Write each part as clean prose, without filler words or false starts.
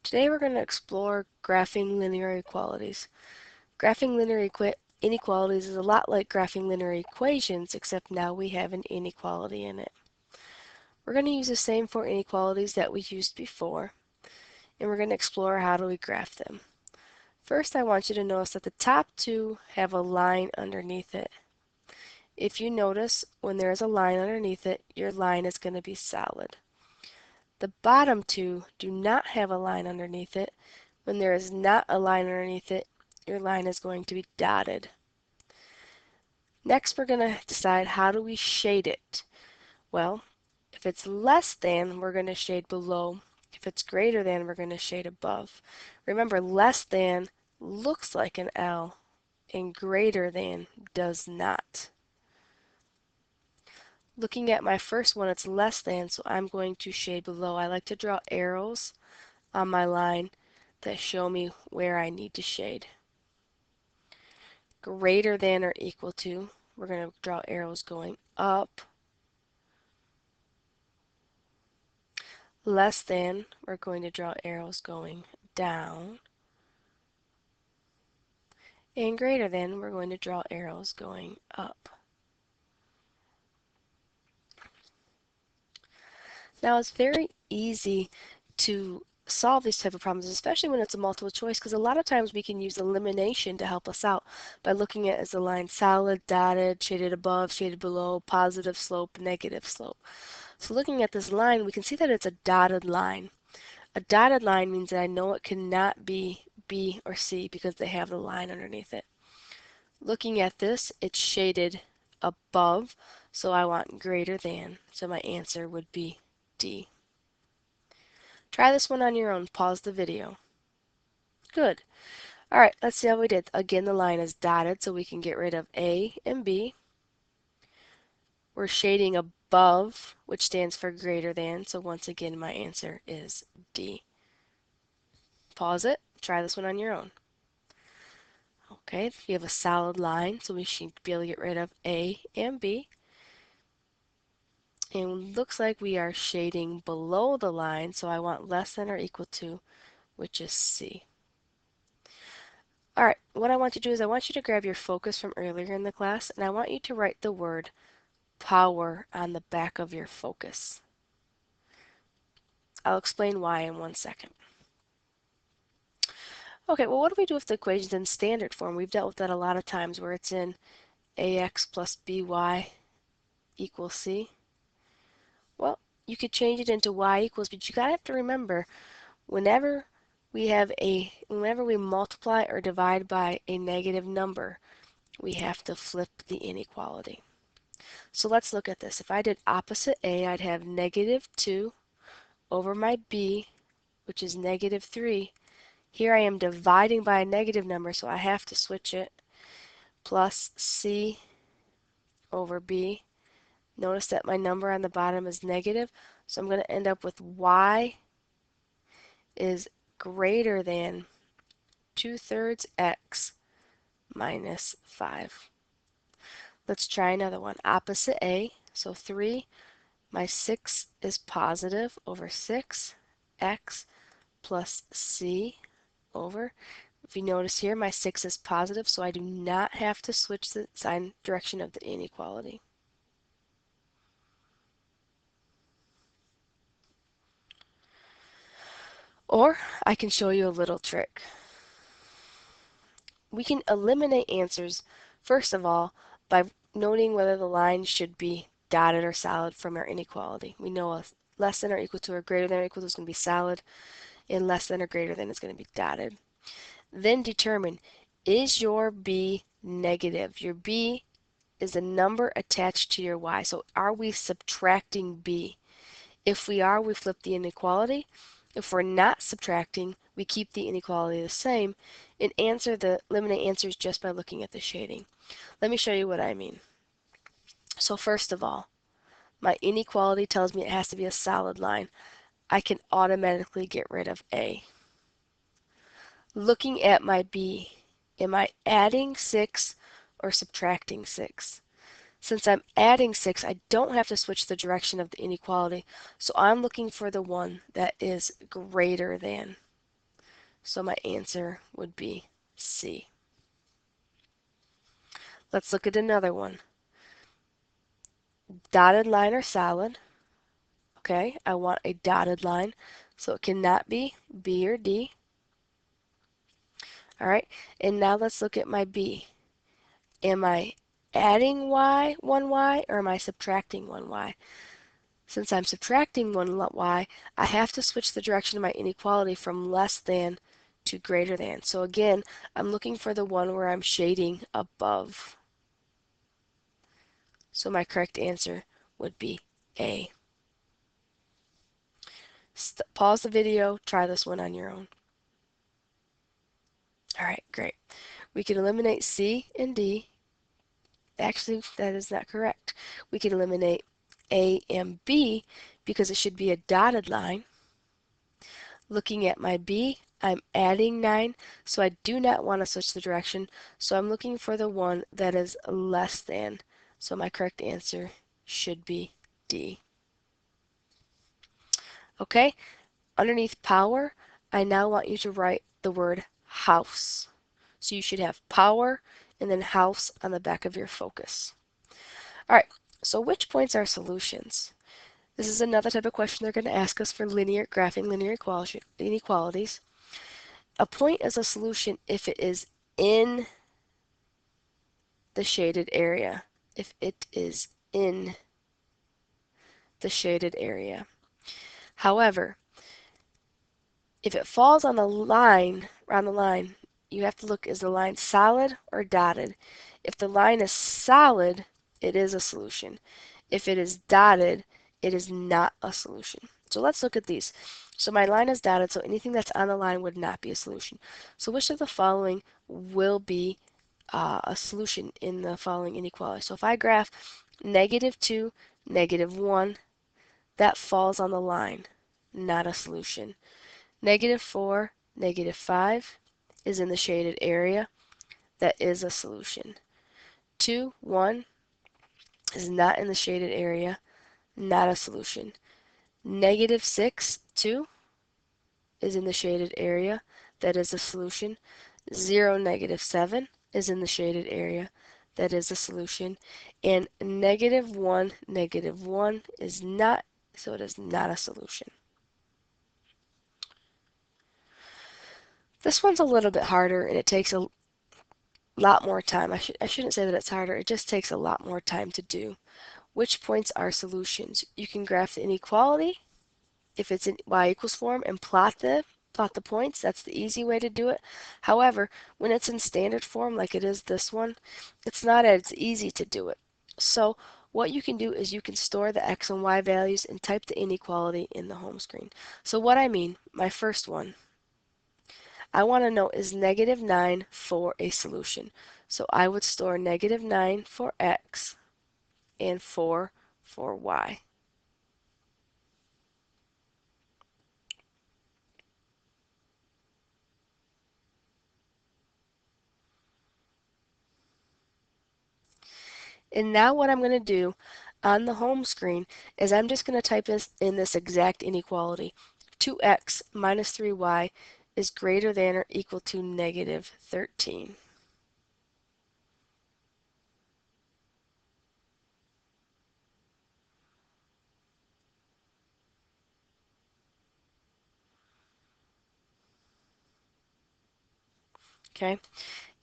Today we're going to explore graphing linear equalities. Graphing linear inequalities is a lot like graphing linear equations, except now we have an inequality in it. We're going to use the same four inequalities that we used before, and we're going to explore how do we graph them. First, I want you to notice that the top two have a line underneath it. If you notice, when there is a line underneath it, your line is going to be solid. The bottom two do not have a line underneath it. When there is not a line underneath it, your line is going to be dotted. Next, we're going to decide how do we shade it. Well, if it's less than, we're going to shade below. If it's greater than, we're going to shade above. Remember, less than looks like an L, and greater than does not. Looking at my first one, it's less than, so I'm going to shade below. I like to draw arrows on my line that show me where I need to shade. Greater than or equal to, we're going to draw arrows going up. Less than, we're going to draw arrows going down. And greater than, we're going to draw arrows going up. Now it's very easy to solve these type of problems, especially when it's a multiple choice, because a lot of times we can use elimination to help us out by looking at as a line solid, dotted, shaded above, shaded below, positive slope, negative slope. So looking at this line, we can see that it's a dotted line. A dotted line means that I know it cannot be B or C because they have the line underneath it. Looking at this, it's shaded above, so I want greater than, so my answer would be D. Try this one on your own. Pause the video. Good. Alright, let's see how we did. Again, the line is dotted, so we can get rid of A and B. We're shading above, which stands for greater than, so once again, my answer is D. Pause it. Try this one on your own. Okay, we have a solid line, so we should be able to get rid of A and B. And it looks like we are shading below the line, so I want less than or equal to, which is C. Alright, what I want you to do is I want you to grab your focus from earlier in the class, and I want you to write the word power on the back of your focus. I'll explain why in 1 second. Okay, well, what do we do with the equations in standard form? We've dealt with that a lot of times where it's in ax plus by equals c. Well, you could change it into y equals, but you gotta have to remember, whenever we multiply or divide by a negative number, we have to flip the inequality. So let's look at this. If I did opposite a, I'd have negative 2 over my b, which is negative 3. Here I am dividing by a negative number, so I have to switch it, plus c over b. Notice that my number on the bottom is negative, so I'm going to end up with y is greater than 2/3 x minus 5. Let's try another one. Opposite a, so 3, my 6 is positive over 6, x plus c over. If you notice here, my 6 is positive, so I do not have to switch the sign direction of the inequality. Or I can show you a little trick. We can eliminate answers, first of all, by noting whether the line should be dotted or solid from our inequality. We know a less than or equal to or greater than or equal to is going to be solid, and less than or greater than is going to be dotted. Then determine, is your b negative? Your b is a number attached to your y, so are we subtracting b? If we are, we flip the inequality. If we're not subtracting, we keep the inequality the same and eliminate answers just by looking at the shading. Let me show you what I mean. So first of all, my inequality tells me it has to be a solid line. I can automatically get rid of A. Looking at my B, am I adding 6 or subtracting 6? Since I'm adding 6, I don't have to switch the direction of the inequality, so I'm looking for the one that is greater than. So my answer would be C. Let's look at another one. Dotted line or solid. Okay, I want a dotted line, so it cannot be B or D. All right, and now let's look at my B. Am I adding y, 1y, or am I subtracting 1y? Since I'm subtracting 1y, I have to switch the direction of my inequality from less than to greater than. So again, I'm looking for the one where I'm shading above. So my correct answer would be A. Pause the video, try this one on your own. All right, great. We can eliminate C and D. Actually, that is not correct. We can eliminate A and B because it should be a dotted line. Looking at my B, I'm adding 9, so I do not want to switch the direction. So I'm looking for the one that is less than. So my correct answer should be D. Okay, underneath power, I now want you to write the word house. So you should have power and then house on the back of your focus. All right, so which points are solutions? This is another type of question they're going to ask us for graphing linear inequalities. A point is a solution if it is in the shaded area. If it is in the shaded area. However, if it falls on the line, around the line, you have to look, is the line solid or dotted? If the line is solid, it is a solution. If it is dotted, it is not a solution. So let's look at these. So my line is dotted, so anything that's on the line would not be a solution. So which of the following will be a solution in the following inequality? So if I graph -2, -1, that falls on the line, not a solution. -4, -5 is in the shaded area. That is a solution. 2, 1 is not in the shaded area. Not a solution. -6, 2 is in the shaded area. That is a solution. 0, -7 is in the shaded area. That is a solution. And -1, -1 is not, so it is not a solution. This one's a little bit harder and it takes a lot more time. I shouldn't say that it's harder. It just takes a lot more time to do. Which points are solutions? You can graph the inequality if it's in y equals form and plot the points. That's the easy way to do it. However, when it's in standard form like it is this one, it's not as easy to do it. So what you can do is you can store the x and y values and type the inequality in the home screen. So what I mean, my first one, I want to know, is -9 for a solution? So I would store -9 for x and 4 for y. And now what I'm going to do on the home screen is I'm just going to type in this exact inequality. 2x minus 3y is greater than or equal to -13. Okay,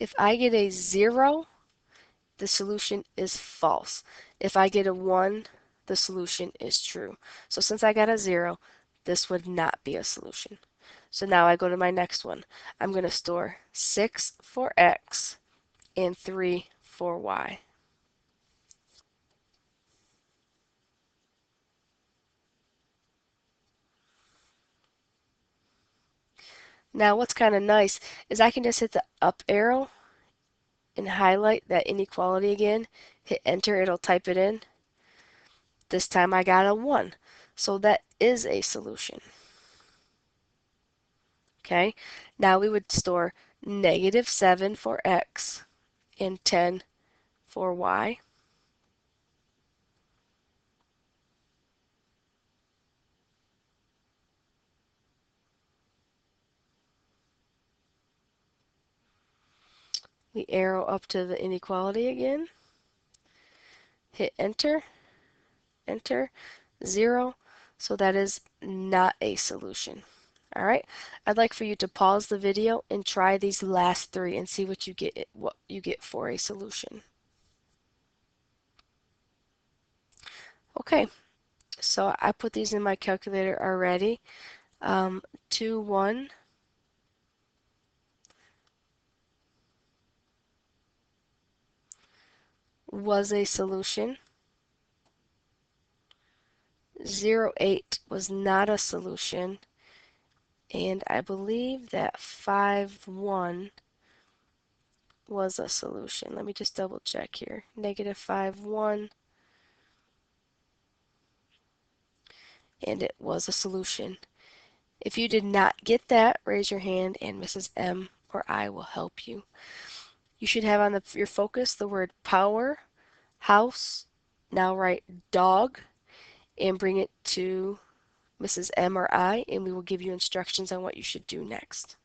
if I get a 0, the solution is false. If I get a 1, the solution is true. So since I got a 0, this would not be a solution. So now I go to my next one. I'm going to store 6 for x and 3 for y. Now what's kind of nice is I can just hit the up arrow and highlight that inequality again. Hit enter, it'll type it in. This time I got a 1. So that is a solution. Okay, now we would store -7 for x and 10 for y. We arrow up to the inequality again, hit enter, enter, 0, so that is not a solution. All right, I'd like for you to pause the video and try these last three and see what you get for a solution. Okay, so I put these in my calculator already. 2, 1 was a solution. 0, 8 was not a solution. And I believe that 5, 1 was a solution. Let me just double check here. Negative 5, 1, and it was a solution. If you did not get that, raise your hand and Mrs. M or I will help you. You should have on your focus the word power, house. Now write dog and bring it to Mrs. M or I, and we will give you instructions on what you should do next.